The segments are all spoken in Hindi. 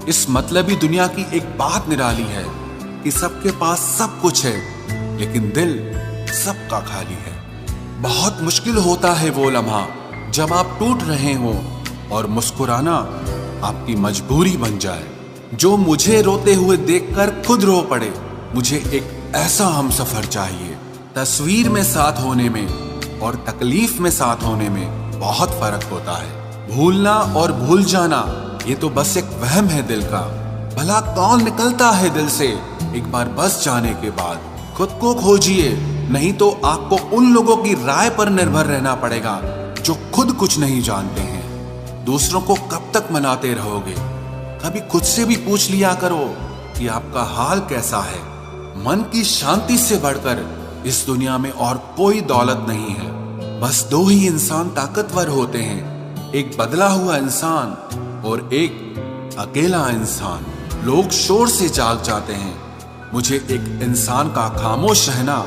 इस मतलबी दुनिया की एक बात निराली है कि सबके पास सब कुछ है लेकिन दिल सबका खाली है। बहुत मुश्किल होता है वो लम्हा जब आप टूट रहे हो और मुस्कुराना आपकी मजबूरी बन जाए। जो मुझे रोते हुए देखकर खुद रो पड़े। मुझे एक ऐसा हमसफर चाहिए। तस्वीर में साथ होने में और तकलीफ में साथ होने में बहुत फर्क होता है। भूलना और भूल जाना ये तो बस एक वहम है दिल का। भला कौन निकलता है दिल से एक बार बस जाने के बाद। खुद को खोजिए, नहीं तो आपको उन लोगों की राय पर निर्भर रहना पड़ेगा जो खुद कुछ नहीं जानते हैं। दूसरों को कब तक मनाते रहोगे? कभी खुद से भी पूछ लिया करो कि आपका हाल कैसा है। मन की शांति से बढ़कर इस दुनिया में और कोई दौलत नहीं है। बस दो ही इंसान ताकतवर होते हैं, एक बदला हुआ इंसान और एक अकेला इंसान। लोग शोर से जाग जाते हैं, मुझे एक इंसान का खामोश रहना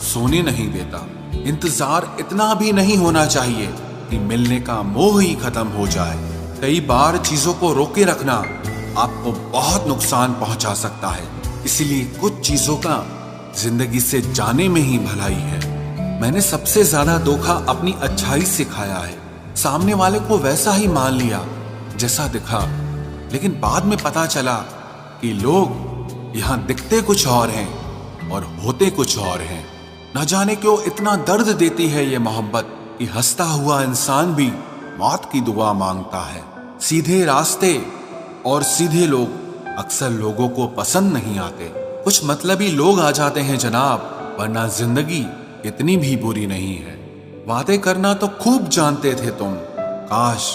सोने नहीं देता। इंतजार इतना भी नहीं होना चाहिए कि मिलने का मोह ही खत्म हो जाए। कई बार चीजों को रोके रखना आपको बहुत नुकसान पहुंचा सकता है। इसीलिए कुछ चीजों का जिंदगी से जाने में ही भलाई है। मैंने सबसे ज्यादा धोखा अपनी अच्छाई से खाया है। सामने वाले को वैसा ही मान लिया जैसा दिखा, लेकिन बाद में पता चला कि लोग यहाँ दिखते कुछ और हैं और होते कुछ और हैं। न जाने क्यों इतना दर्द देती है ये मोहब्बत कि हंसता हुआ इंसान भी मौत की दुआ मांगता है। सीधे रास्ते और सीधे लोग अक्सर लोगों को पसंद नहीं आते। कुछ मतलबी लोग आ जाते हैं जनाब, वरना जिंदगी इतनी भी बुरी नहीं है। वादे करना तो खूब जानते थे तुम, काश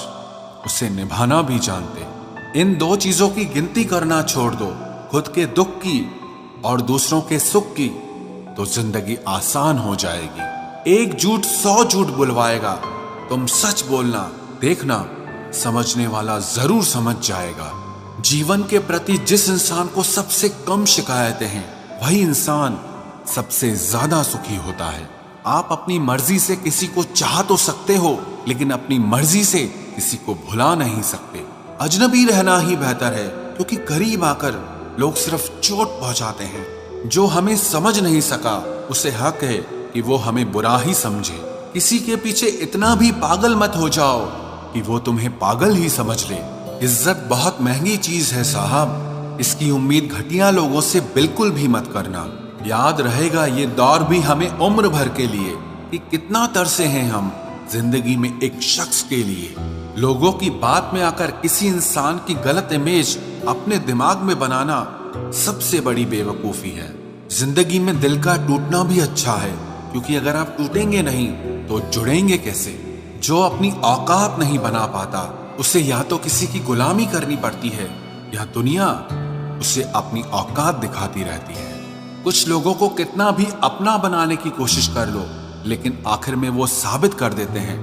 उसे निभाना भी जानते। इन दो चीजों की गिनती करना छोड़ दो, खुद के दुख की और दूसरों के सुख की, तो जिंदगी आसान हो जाएगी। एक झूठ 100 झूठ बुलवाएगा। तुम सच बोलना, देखना समझने वाला जरूर समझ जाएगा। जीवन के प्रति जिस इंसान को सबसे कम शिकायतें हैं, वही इंसान सबसे ज्यादा सुखी होता है। आप अपनी मर्जी से किसी को चाह तो सकते हो, लेकिन अपनी मर्जी से किसी को भुला नहीं सकते। अजनबी रहना ही बेहतर है, क्योंकि करीब आकर लोग सिर्फ चोट पहुंचाते हैं। जो हमें समझ नहीं सका उसे हक है कि वो हमें बुरा ही समझे। किसी के पीछे इतना भी पागल मत हो जाओ कि वो तुम्हें पागल ही समझ ले। इज्जत बहुत महंगी चीज है साहब, इसकी उम्मीद घटिया लोगों से बिल्कुल भी मत करना। याद रहेगा ये दौर भी हमें उम्र भर के लिए कि कितना तरसे हैं हम जिंदगी में एक शख्स के लिए। लोगों की बात में आकर किसी इंसान की गलत इमेज अपने दिमाग में बनाना सबसे बड़ी बेवकूफी है। जिंदगी में दिल का टूटना भी अच्छा है, क्योंकि अगर आप टूटेंगे नहीं तो जुड़ेंगे कैसे? जो अपनी औकात नहीं बना पाता उसे या तो किसी की गुलामी करनी पड़ती है या दुनिया उसे अपनी औकात दिखाती रहती है। कुछ लोगों को कितना भी अपना बनाने की कोशिश कर लो, लेकिन आखिर में वो साबित कर देते हैं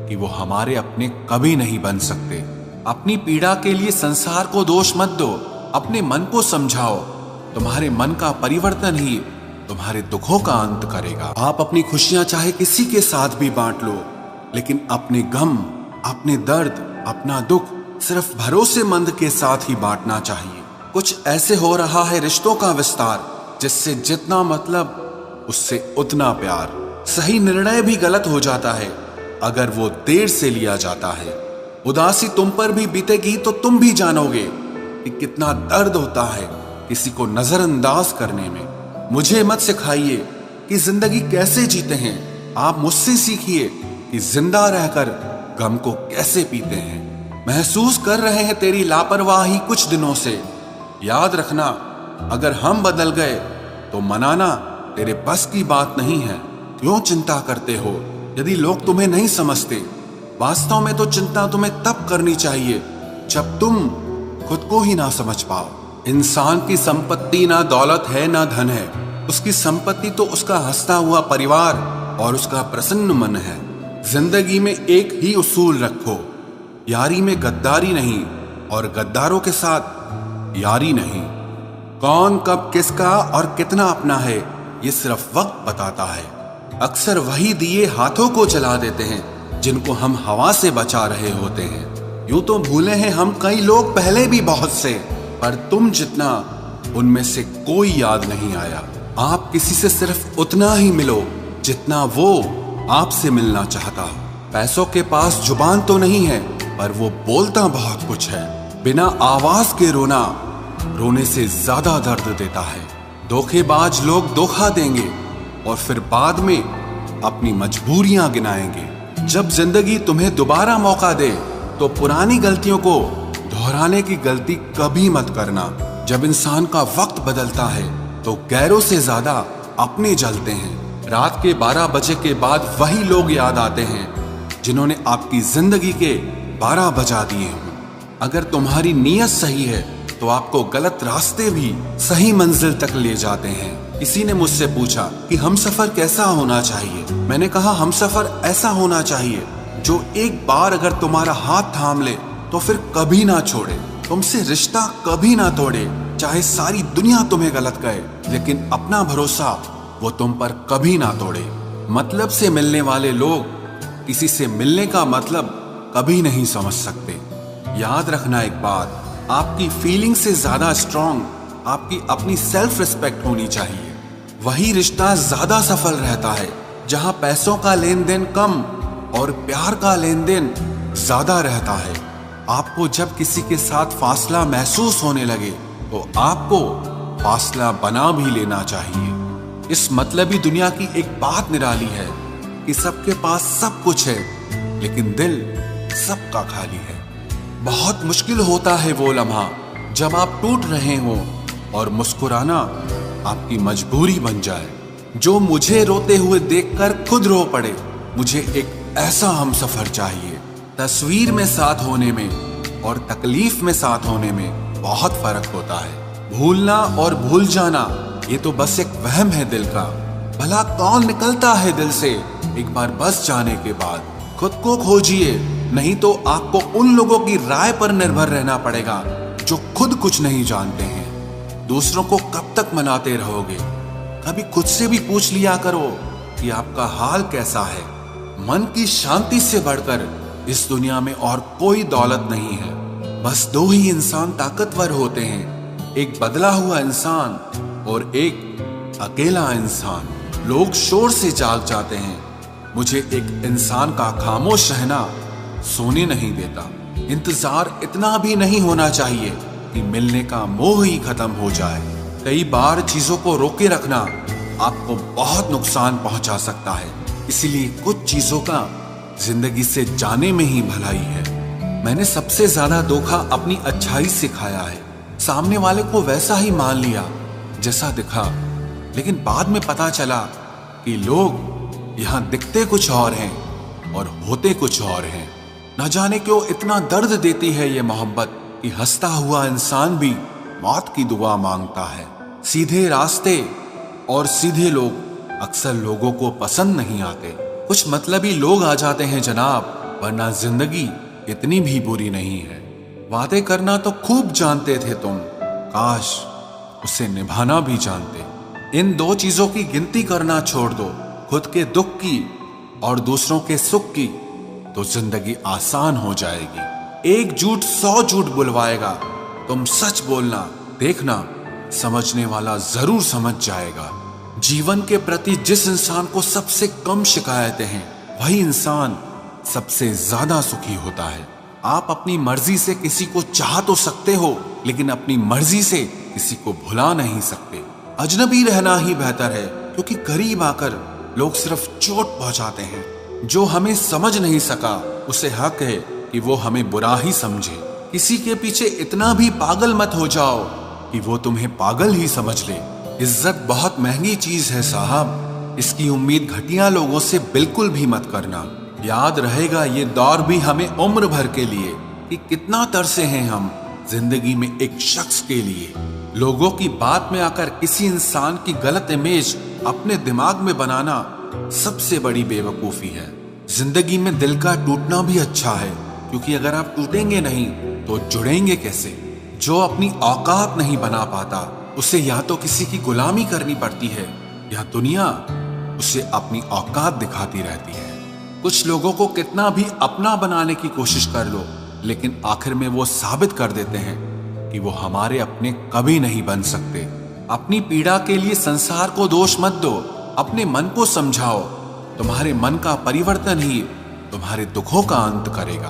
कि वो हमारे अपने कभी नहीं बन सकते। अपनी पीड़ा के लिए संसार को दोष मत दो, अपने मन को समझाओ। तुम्हारे मन का परिवर्तन ही तुम्हारे दुखों का अंत करेगा। आप अपनी खुशियां चाहे किसी के साथ भी बांट लो, लेकिन अपने गम, अपने दर्द, अपना दुख सिर्फ भरोसेमंद के साथ ही बांटना चाहिए। कुछ ऐसे हो रहा है रिश्तों का विस्तार, जिससे जितना मतलब उससे उतना प्यार। सही निर्णय भी गलत हो जाता है अगर वो देर से लिया जाता है। उदासी तुम पर भी बीतेगी तो तुम भी जानोगे कि कितना दर्द होता है किसी को नजरअंदाज करने में। मुझे मत सिखाइए कि जिंदगी कैसे जीते हैं, आप मुझसे सीखिए कि जिंदा रहकर गम को कैसे पीते हैं। महसूस कर रहे हैं तेरी लापरवाही कुछ दिनों से। याद रखना, अगर हम बदल गए तो मनाना तेरे बस की बात नहीं है। क्यों चिंता करते हो यदि लोग तुम्हें नहीं समझते? वास्तव में तो चिंता तुम्हें तब करनी चाहिए जब तुम खुद को ही ना समझ पाओ। इंसान की संपत्ति ना दौलत है ना धन है, उसकी संपत्ति तो उसका हंसता हुआ परिवार और उसका प्रसन्न मन है। जिंदगी में एक ही उसूल रखो, यारी में गद्दारी नहीं और गद्दारों के साथ यारी नहीं। कौन कब किसका और कितना अपना है ये सिर्फ वक्त बताता है। अक्सर वही दिए हाथों को जला देते हैं जिनको हम हवा से बचा रहे होते हैं। यूं तो भूले हैं हम कई लोग पहले भी बहुत से, पर तुम जितना उनमें से कोई याद नहीं आया। आप किसी से सिर्फ उतना ही मिलो जितना वो आपसे मिलना चाहता। पैसों के पास जुबान तो नहीं है, पर वो बोलता बहुत कुछ है। बिना आवाज के रोना रोने से ज्यादा दर्द देता है। धोखेबाज लोग धोखा देंगे और फिर बाद में अपनी मजबूरियां गिनाएंगे। जब जिंदगी तुम्हें दोबारा मौका दे तो पुरानी गलतियों को दोहराने की गलती कभी मत करना। जब इंसान का वक्त बदलता है तो गैरों से ज्यादा अपने जलते हैं। रात के 12 बजे के बाद वही लोग याद आते हैं जिन्होंने आपकी जिंदगी के 12 बजा दिए हों। अगर तुम्हारी नीयत सही है तो आपको गलत रास्ते भी सही मंजिल तक ले जाते हैं। किसी ने मुझसे पूछा कि हमसफर कैसा होना चाहिए। मैंने कहा हमसफर ऐसा होना चाहिए जो एक बार अगर तुम्हारा हाथ थाम ले तो फिर कभी ना छोड़े, तुमसे रिश्ता कभी ना तोड़े। चाहे सारी दुनिया तुम्हें गलत कहे, लेकिन अपना भरोसा वो तुम पर कभी ना तोड़े। मतलब से मिलने वाले लोग किसी से मिलने का मतलब कभी नहीं समझ सकते। याद रखना एक बात, आपकी फीलिंग से ज्यादा स्ट्रांग आपकी अपनी सेल्फ रिस्पेक्ट होनी चाहिए। वही रिश्ता ज्यादा सफल रहता है जहां पैसों का लेन देन कम और प्यार का लेन देन ज्यादा रहता है। आपको जब किसी के साथ फासला महसूस होने लगे तो आपको फासला बना भी लेना चाहिए। इस मतलबी दुनिया की एक बात निराली है कि सबके पास सब कुछ है, लेकिन दिल सबका खाली है। बहुत मुश्किल होता है वो लम्हा जब आप टूट रहे हो और मुस्कुराना आपकी मजबूरी बन जाए। जो मुझे रोते हुए देखकर खुद रो पड़े। मुझे एक ऐसा हमसफर चाहिए। तस्वीर में साथ होने में और तकलीफ में साथ होने में बहुत फर्क होता है। भूलना और भूल जाना ये तो बस एक वहम है दिल का। भला कौन निकलता है दिल से एक बार बस जाने के बाद। खुद को खोजिए, नहीं तो आपको उन लोगों की राय पर निर्भर रहना पड़ेगा जो खुद कुछ नहीं जानते हैं। दूसरों को कब तक मनाते रहोगे? कभी खुद से भी पूछ लिया करो कि आपका हाल कैसा है। मन की शांति से बढ़कर इस दुनिया में और कोई दौलत नहीं है। बस दो ही इंसान ताकतवर होते हैं, एक बदला हुआ इंसान और एक अकेला इंसान। लोग शोर से जाग जाते हैं, मुझे एक इंसान का खामोश रहना सोने नहीं देता। इंतजार इतना भी नहीं होना चाहिए कि मिलने का मोह ही खत्म हो जाए। कई बार चीजों को रोके रखना आपको बहुत नुकसान पहुंचा सकता है। इसीलिए कुछ चीजों का जिंदगी से जाने में ही भलाई है। मैंने सबसे ज्यादा धोखा अपनी अच्छाई से खाया है। सामने वाले को वैसा ही मान लिया जैसा दिखा, लेकिन बाद में पता चला कि लोग यहाँ दिखते कुछ और हैं और होते कुछ और हैं। न जाने क्यों इतना दर्द देती है ये मोहब्बत कि हंसता हुआ इंसान भी मौत की दुआ मांगता है। सीधे रास्ते और सीधे लोग अक्सर लोगों को पसंद नहीं आते। कुछ मतलबी लोग आ जाते हैं जनाब, वरना जिंदगी इतनी भी बुरी नहीं है। वादे करना तो खूब जानते थे तुम, काश उसे निभाना भी जानते। इन दो चीजों की गिनती करना छोड़ दो, खुद के दुख की और दूसरों के सुख की, तो जिंदगी आसान हो जाएगी। एक झूठ 100 झूठ बुलवाएगा। तुम सच बोलना, देखना समझने वाला जरूर समझ जाएगा। जीवन के प्रति जिस इंसान को सबसे कम शिकायतें हैं, वही इंसान सबसे ज्यादा सुखी होता है। आप अपनी मर्जी से किसी को चाह तो सकते हो, लेकिन अपनी मर्जी से किसी को भुला नहीं सकते। अजनबी रहना ही बेहतर है, क्योंकि करीब आकर लोग सिर्फ चोट पहुंचाते हैं। जो हमें समझ नहीं सका उसे हक है कि वो हमें बुरा ही समझे। किसी के पीछे इतना भी पागल मत हो जाओ कि वो तुम्हें पागल ही समझ ले। इज्जत बहुत महंगी चीज है साहब, इसकी उम्मीद घटिया लोगों से बिल्कुल भी मत करना। याद रहेगा ये दौर भी हमें उम्र भर के लिए कि कितना तरसे हैं हम जिंदगी में एक शख्स के लिए। लोगों की बात में आकर किसी इंसान की गलत इमेज अपने दिमाग में बनाना सबसे बड़ी बेवकूफी है। जिंदगी में दिल का टूटना भी अच्छा है, क्योंकि अगर आप टूटेंगे नहीं तो जुड़ेंगे कैसे। जो अपनी औकात नहीं बना पाता उसे या तो किसी की गुलामी करनी पड़ती है या दुनिया उसे अपनी औकात दिखाती रहती है। कुछ लोगों को कितना भी अपना बनाने की कोशिश कर लो, लेकिन आखिर में वो साबित कर देते हैं कि वो हमारे अपने कभी नहीं बन सकते। अपनी पीड़ा के लिए संसार को दोष मत दो, अपने मन को समझाओ। तुम्हारे मन का परिवर्तन ही तुम्हारे दुखों का अंत करेगा।